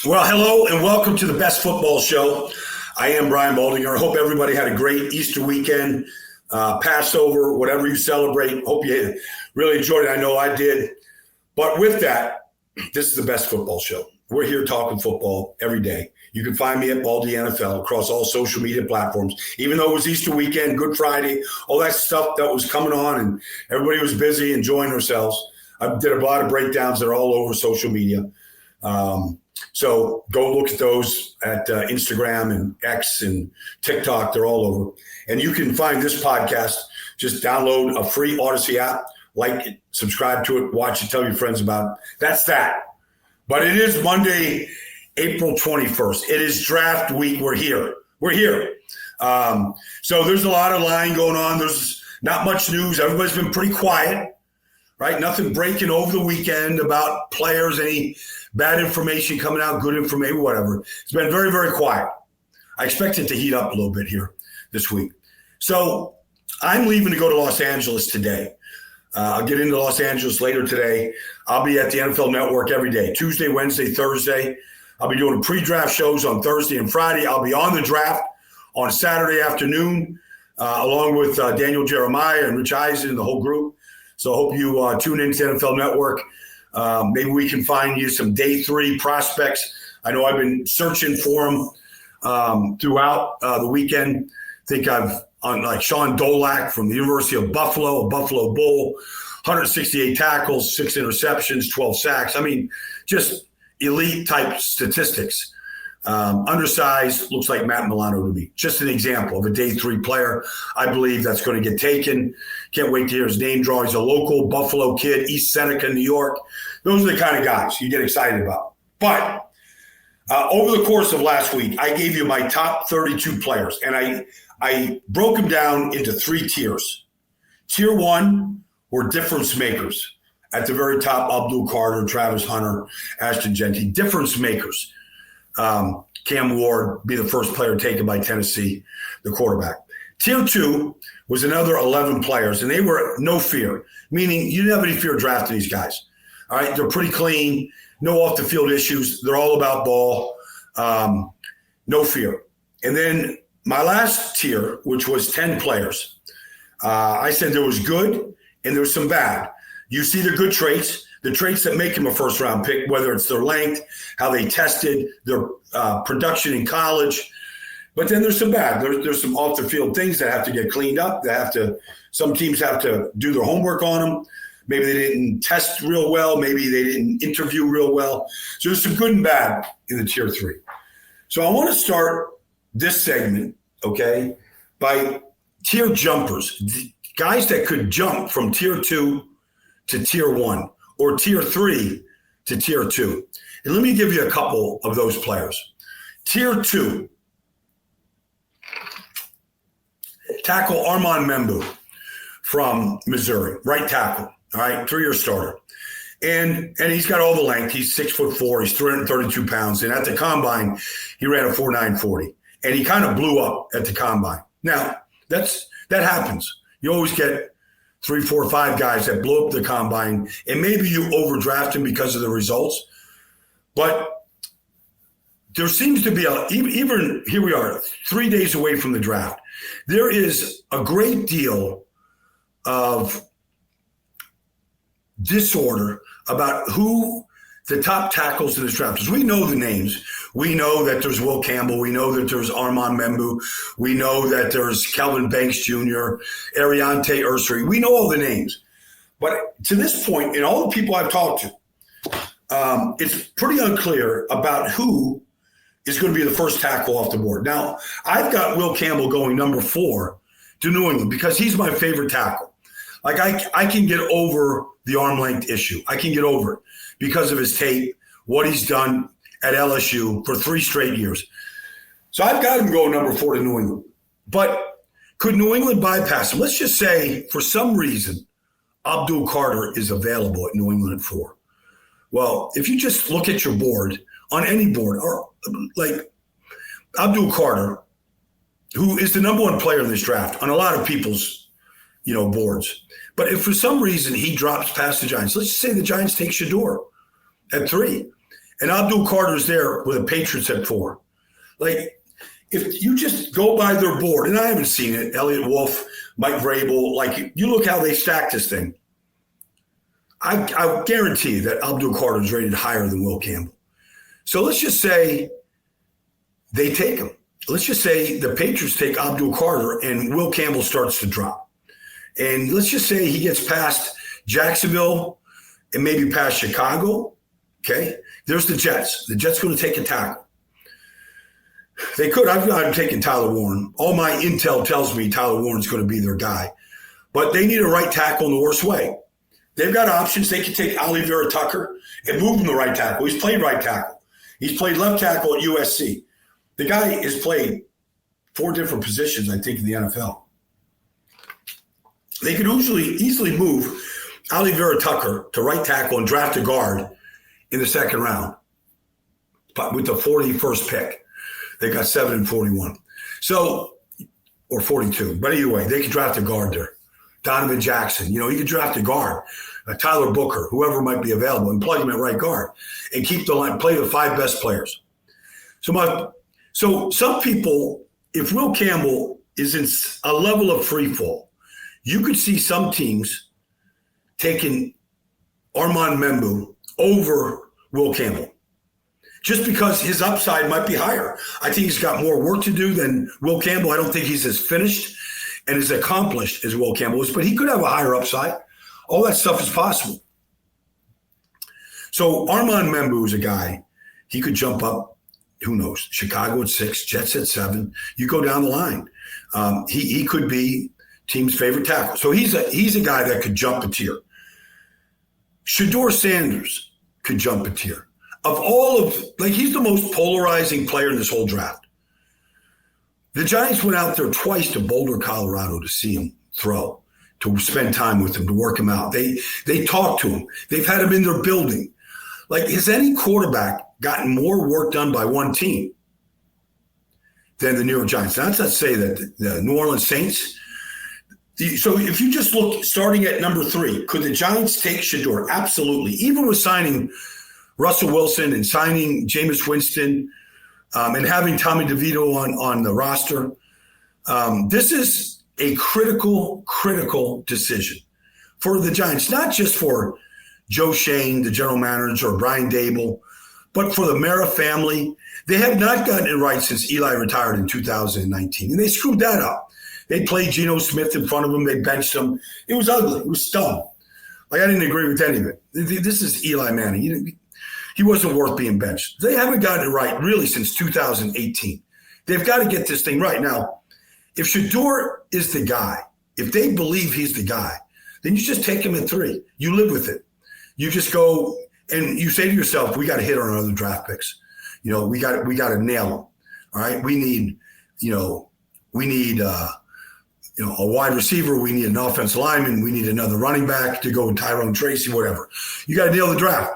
Well, hello and welcome to the Best Football Show. I am Brian Baldinger. I hope everybody had a great Easter weekend, Passover, whatever you celebrate. Hope you really enjoyed it. I know I did. But with that, this is the Best Football Show. We're here talking football every day. You can find me at Baldy NFL across all social media platforms. Even though it was Easter weekend, Good Friday, all that stuff that was coming on and everybody was busy enjoying themselves. I did a lot of breakdowns that are all over social media. So go look at those at Instagram and X and TikTok. They're all over. And you can find this podcast. Just download a free Odyssey app, like it, subscribe to it, watch it, tell your friends about it. That's that. But it is Monday, April 21st. It is draft week. We're here. So there's a lot of lying going on. There's not much news. Everybody's been pretty quiet, right? Nothing breaking over the weekend about players, any bad information coming out, good information, whatever. It's been very, very quiet. I expect it to heat up a little bit here this week. So I'm leaving to go to Los Angeles today. I'll get into Los Angeles later today. I'll be at the NFL Network every day, Tuesday, Wednesday, Thursday. I'll be doing pre-draft shows on Thursday and Friday. I'll be on the draft on Saturday afternoon, along with Daniel Jeremiah and Rich Eisen and the whole group. So I hope you tune into NFL Network. Maybe we can find you some day 3 prospects. I know I've been searching for them throughout the weekend. I think I've on like Sean Dolak from the University of Buffalo, a Buffalo Bull, 168 tackles, 6 interceptions, 12 sacks. I mean, just elite type statistics. Undersized, looks like Matt Milano to me. Just an example of a day 3 player. I believe that's going to get taken. Can't wait to hear his name draw. He's a local Buffalo kid, East Seneca, New York. Those are the kind of guys you get excited about. But over the course of last week, I gave you my top 32 players, and I broke them down into 3 tiers. Tier 1 were difference makers. At the very top, Abdul Carter, Travis Hunter, Ashton Jeanty, difference makers. Cam Ward be the first player taken by Tennessee, the quarterback. Tier 2 was another 11 players, and they were no fear, meaning you didn't have any fear drafting these guys. All right, they're pretty clean, no off-the-field issues. They're all about ball, no fear. And then my last tier, which was 10 players, I said there was good and there was some bad. You see the good traits, the traits that make them a first-round pick, whether it's their length, how they tested, their production in college. But then there's some bad. There's some off-the-field things that have to get cleaned up. Some teams have to do their homework on them. Maybe they didn't test real well. Maybe they didn't interview real well. So there's some good and bad in the tier 3. So I want to start this segment, okay, by tier jumpers, guys that could jump from tier 2 to tier 1 or tier 3 to tier 2. And let me give you a couple of those players. Tier 2, tackle Armand Membu from Missouri, right tackle, all right, 3-year starter. And he's got all the length. He's 6'4", he's 332 pounds. And at the combine, he ran a 4.940. And he kind of blew up at the combine. Now, that happens. You always get 3, 4, 5 guys that blow up the combine, and maybe you overdraft them because of the results. But there seems to be even here we are, 3 days away from the draft. There is a great deal of disorder about who the top tackles in this draft is. We know the names. We know that there's Will Campbell. We know that there's Armand Membu. We know that there's Kelvin Banks Jr., Ariante Ursary. We know all the names. But to this point, in all the people I've talked to, it's pretty unclear about who is going to be the first tackle off the board. Now, I've got Will Campbell going number 4 to New England because he's my favorite tackle. Like I can get over the arm length issue. I can get over it because of his tape, what he's done at LSU for 3 straight years. So I've got him going number 4 to New England. But could New England bypass him? Let's just say for some reason Abdul Carter is available at New England at 4. Well, if you just look at your board, on any board, or like Abdul Carter, who is the number 1 player in this draft on a lot of people's boards. But if for some reason he drops past the Giants, let's just say the Giants take Shador at 3. and Abdul Carter's there with the Patriots at 4. Like, if you just go by their board, and I haven't seen it, Elliott Wolf, Mike Vrabel, like, you look how they stack this thing. I guarantee you that Abdul Carter is rated higher than Will Campbell. So let's just say they take him. Let's just say the Patriots take Abdul Carter and Will Campbell starts to drop. And let's just say he gets past Jacksonville and maybe past Chicago. Okay. There's the Jets. The Jets going to take a tackle. They could. I'm taking Tyler Warren. All my intel tells me Tyler Warren's going to be their guy. But they need a right tackle in the worst way. They've got options. They can take Oliver Tucker and move him to right tackle. He's played right tackle. He's played left tackle at USC. The guy has played 4 different positions, I think, in the NFL. They could easily move Oliver Tucker to right tackle and draft a guard in the second round, but with the 41st pick. They got 7 and 41. So, or 42. But anyway, they could draft a guard there. Donovan Jackson, he could draft a guard. Tyler Booker, whoever might be available, and plug him at right guard and keep the line, play the 5 best players. So some people, if Will Campbell is in a level of free fall, you could see some teams taking Armand Membu over Will Campbell just because his upside might be higher. I think he's got more work to do than Will Campbell. I don't think he's as finished and as accomplished as Will Campbell is, but he could have a higher upside. All that stuff is possible. So Armand Membu is a guy, he could jump up, who knows, Chicago at 6, Jets at 7. You go down the line. He could be team's favorite tackle. So he's a guy that could jump a tier. Shedeur Sanders could jump a tier. He's the most polarizing player in this whole draft. The Giants went out there twice to Boulder, Colorado to see him throw, to spend time with him, to work him out. They talked to him. They've had him in their building. Like, has any quarterback gotten more work done by one team than the New York Giants? That's not to say that the New Orleans Saints. So if you just look, starting at number 3, could the Giants take Shedeur? Absolutely. Even with signing Russell Wilson and signing Jameis Winston, and having Tommy DeVito on the roster, this is a critical decision for the Giants, not just for Joe Shane, the general manager, or Brian Dable, but for the Mara family. They have not gotten it right since Eli retired in 2019, and they screwed that up. They played Geno Smith in front of him. They benched him. It was ugly. It was dumb. Like, I didn't agree with any of it. This is Eli Manning. He wasn't worth being benched. They haven't gotten it right really since 2018. They've got to get this thing right. Now, if Shedeur is the guy, if they believe he's the guy, then you just take him at 3. You live with it. You just go and you say to yourself, we got to hit on other draft picks. We got to nail them. All right. We need a wide receiver. We need an offensive lineman. We need another running back to go with Tyrone Tracy, whatever. You got to nail the draft.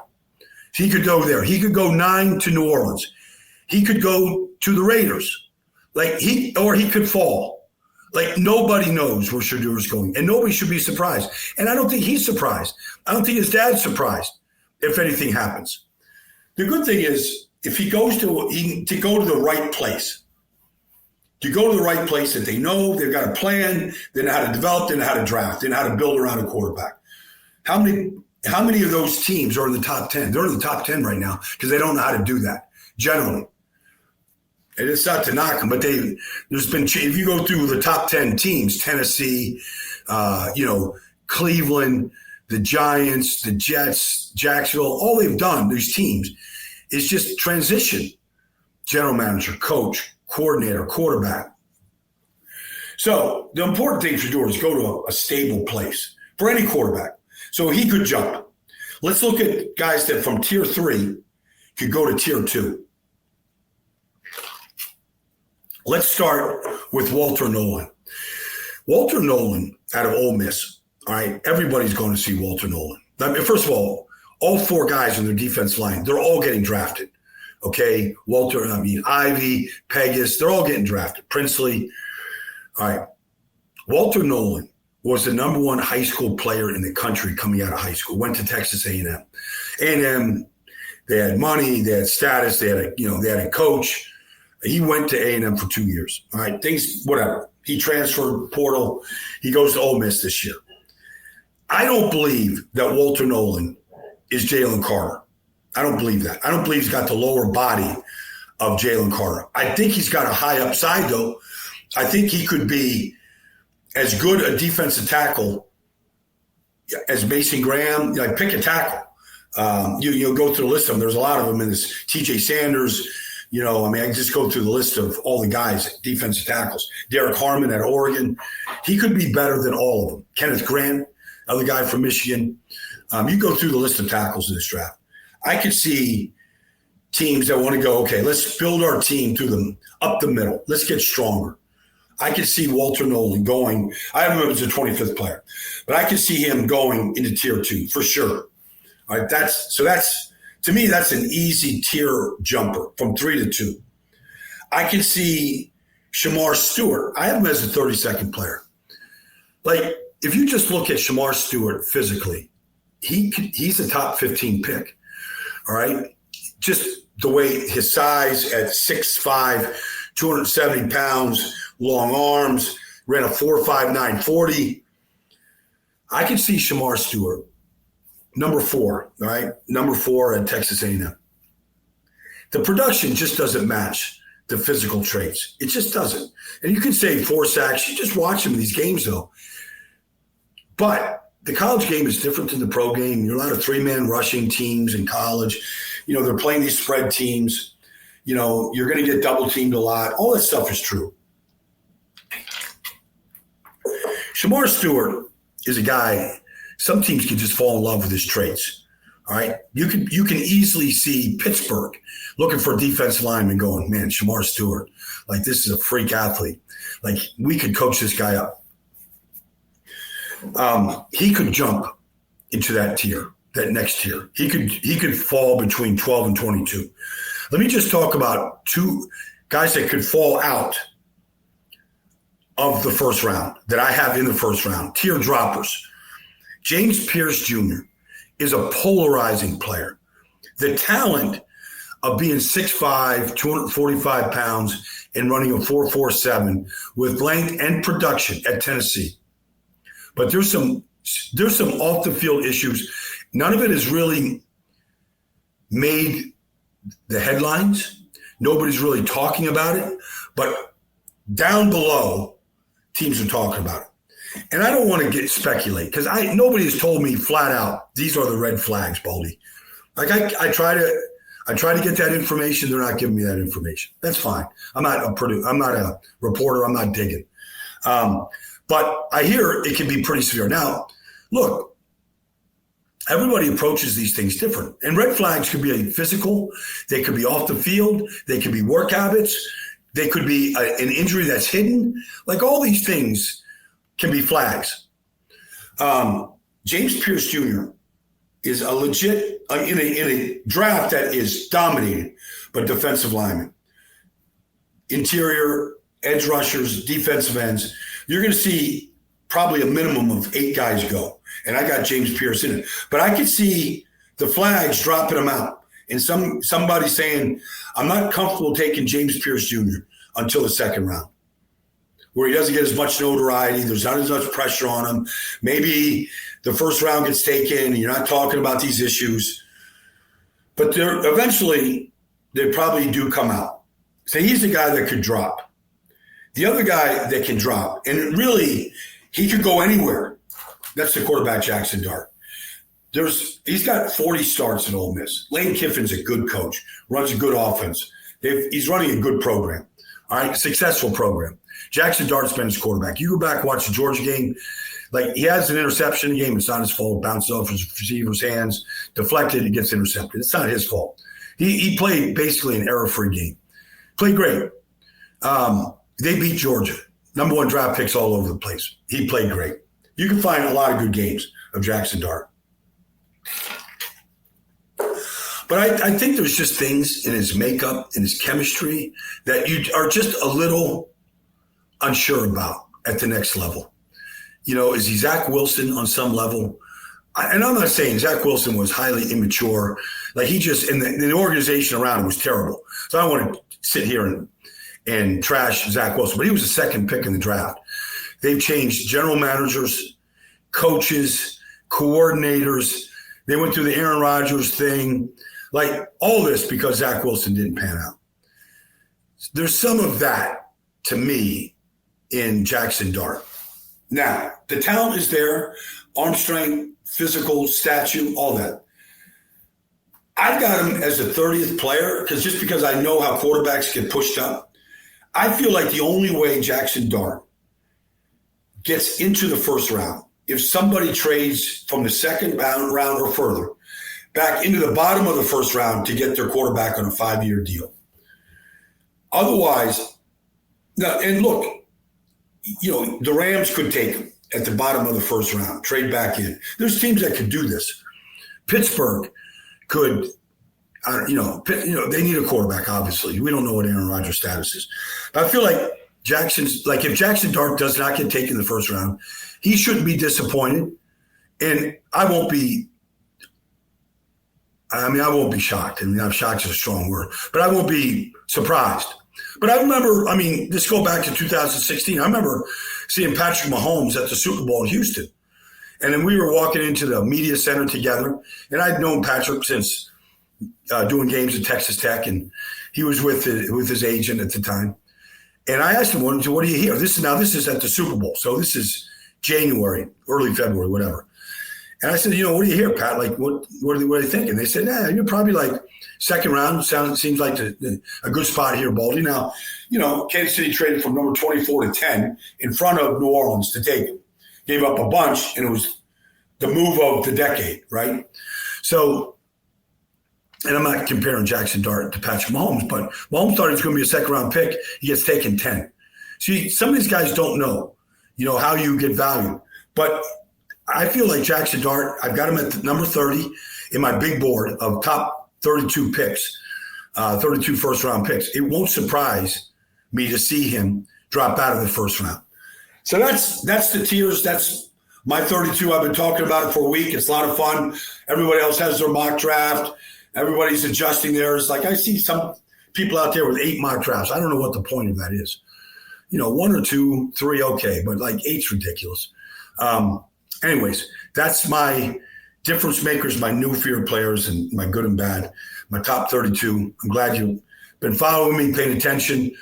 He could go there. He could go 9 to New Orleans. He could go to the Raiders. Or he could fall. Like, nobody knows where Shedeur is going, and nobody should be surprised. And I don't think he's surprised. I don't think his dad's surprised if anything happens. The good thing is, if he goes to go to the right place, that they know, they've got a plan, they know how to develop, they know how to draft, they know how to build around a quarterback. How many of those teams are in the top 10? They're in the top 10 right now because they don't know how to do that, generally. And it's not to knock them, but there's been, if you go through the top 10 teams, Tennessee, Cleveland, the Giants, the Jets, Jacksonville, all they've done, these teams, is just transition. General manager, coach, coordinator, quarterback. So the important thing for Shedeur is go to a stable place for any quarterback. So he could jump. Let's look at guys that from tier 3 could go to tier 2. Let's start with Walter Nolan. Walter Nolan out of Ole Miss. All right, everybody's going to see Walter Nolan. First of all 4 guys on their defense line, they're all getting drafted. Okay, Ivy, Pegas, they're all getting drafted. Princely. All right, Walter Nolan was the number 1 high school player in the country coming out of high school, went to Texas A&M. A&M, They had money, they had status, they had a coach. He went to A&M for 2 years. All right, things, whatever. He transferred portal. He goes to Ole Miss this year. I don't believe that Walter Nolan is Jalen Carter. I don't believe that. I don't believe he's got the lower body of Jalen Carter. I think he's got a high upside, though. I think he could be as good a defensive tackle as Mason Graham. Like, pick a tackle. You'll go through the list of them. There's a lot of them in this. TJ Sanders, I can just go through the list of all the guys, defensive tackles. Derek Harmon at Oregon. He could be better than all of them. Kenneth Grant, other guy from Michigan. You go through the list of tackles in this draft. I could see teams that want to go, okay, let's build our team through them up the middle. Let's get stronger. I could see Walter Nolan going. I have him as a 25th player, but I could see him going into tier 2 for sure. All right, that's to me, that's an easy tier jumper from 3 to 2. I can see Shamar Stewart. I have him as a 32nd player. Like, if you just look at Shamar Stewart physically, he's a top 15 pick. All right, just the way his size at 6'5", 270 pounds, long arms, ran a 4.59 40. I can see Shamar Stewart, number 4, all right? Number 4 at Texas A&M. The production just doesn't match the physical traits. It just doesn't. And you can say 4 sacks. You just watch him in these games, though. But the college game is different than the pro game. You're a lot of 3-man rushing teams in college. They're playing these spread teams. You're going to get double-teamed a lot. All that stuff is true. Shamar Stewart is a guy, some teams can just fall in love with his traits. All right. You can easily see Pittsburgh looking for a defensive lineman going, man, Shamar Stewart, like, this is a freak athlete. Like, we could coach this guy up. He could jump into that tier, that next tier. He could fall between 12 and 22. Let me just talk about 2 guys that could fall out of the first round that I have in the first round, tier droppers. James Pierce Jr. is a polarizing player. The talent of being 6'5", 245 pounds and running a 4.47 with length and production at Tennessee. But there's some off the field issues. None of it has really made the headlines. Nobody's really talking about it. But down below, teams are talking about it. And I don't want to speculate because nobody has told me flat out, these are the red flags, Baldy. Like, I try to get that information. They're not giving me that information. That's fine. I'm not a reporter. I'm not digging. But I hear it can be pretty severe. Now, look, everybody approaches these things different. And red flags could be physical. They could be off the field. They could be work habits. They could be an injury that's hidden. Like, all these things can be flags. James Pierce Jr. is a legit, in a draft that is dominated by defensive linemen, interior, edge rushers, defensive ends. You're going to see probably a minimum of 8 guys go. And I got James Pierce in it. But I could see the flags dropping him out. And somebody saying, I'm not comfortable taking James Pierce Jr. until the second round, where he doesn't get as much notoriety. There's not as much pressure on him. Maybe the first round gets taken and you're not talking about these issues. But eventually, they probably do come out. So he's the guy that could drop. The other guy that can drop, and really, he could go anywhere. That's the quarterback, Jackson Dart. He's got 40 starts at Ole Miss. Lane Kiffin's a good coach, runs a good offense. He's running a good program, all right, successful program. Jackson Dart's been his quarterback. You go back, watch the Georgia game. Like, he has an interception in the game. It's not his fault. Bounces off his receiver's hands, deflected, it gets intercepted. It's not his fault. He played basically an error-free game. Played great. They beat Georgia. Number 1 draft picks all over the place. He played great. You can find a lot of good games of Jackson Dart. But I think there's just things in his makeup, in his chemistry, that you are just a little unsure about at the next level. Is he Zach Wilson on some level? and I'm not saying Zach Wilson was highly immature. Like he just, and the organization around him was terrible. So I don't want to sit here and trash Zach Wilson, but he was the second pick in the draft. They've changed general managers, coaches, coordinators. They went through the Aaron Rodgers thing, like all this because Zach Wilson didn't pan out. There's some of that to me in Jackson Dart. Now, the talent is there, arm strength, physical, stature, all that. I've got him as the 30th player because I know how quarterbacks get pushed up. I feel like the only way Jackson Dart gets into the first round, if somebody trades from the second round or further back into the bottom of the first round to get their quarterback on a 5-year deal. Otherwise, now, and look, the Rams could take him at the bottom of the first round, trade back in. There's teams that could do this. Pittsburgh could, they need a quarterback, obviously. We don't know what Aaron Rodgers' status is. But I feel like if Jackson Dart does not get taken in the first round, he shouldn't be disappointed. And I won't be shocked. I mean, shocked is a strong word, but I won't be surprised. But I remember, let's go back to 2016. I remember seeing Patrick Mahomes at the Super Bowl in Houston. And then we were walking into the media center together. And I'd known Patrick since doing games at Texas Tech. And he was with his agent at the time. And I asked him, what do you hear? This is at the Super Bowl. So this is January, early February, whatever. And I said, what do you hear, Pat? Like, what are they thinking? They said, you're probably like second round. Seems like a good spot here, Baldy. Now, Kansas City traded from number 24 to 10 in front of New Orleans to take him. Gave up a bunch, and it was the move of the decade, right? So, and I'm not comparing Jackson Dart to Patrick Mahomes, but Mahomes thought he was going to be a second-round pick. He gets taken 10. See, some of these guys don't know, how you get value. But I feel like Jackson Dart, I've got him at number 30 in my big board of top 32 picks, 32 first-round picks. It won't surprise me to see him drop out of the first round. So that's the tiers. That's my 32. I've been talking about it for a week. It's a lot of fun. Everybody else has their mock draft. Everybody's adjusting theirs. Like I see some people out there with 8 mock drafts. I don't know what the point of that is. 1 or 2, 3, okay, but like 8's ridiculous. Anyways, that's my difference makers, my new fear players, and my good and bad, my top 32. I'm glad you've been following me, paying attention.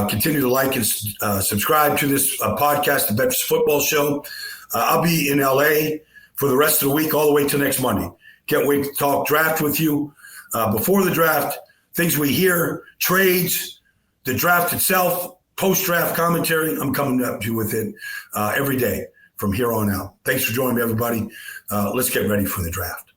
Continue to like and subscribe to this podcast, the Betches Football Show. I'll be in LA for the rest of the week, all the way to next Monday. Can't wait to talk draft with you. Before the draft, things we hear, trades, the draft itself, post-draft commentary. I'm coming up to you with it every day from here on out. Thanks for joining me, everybody. Let's get ready for the draft.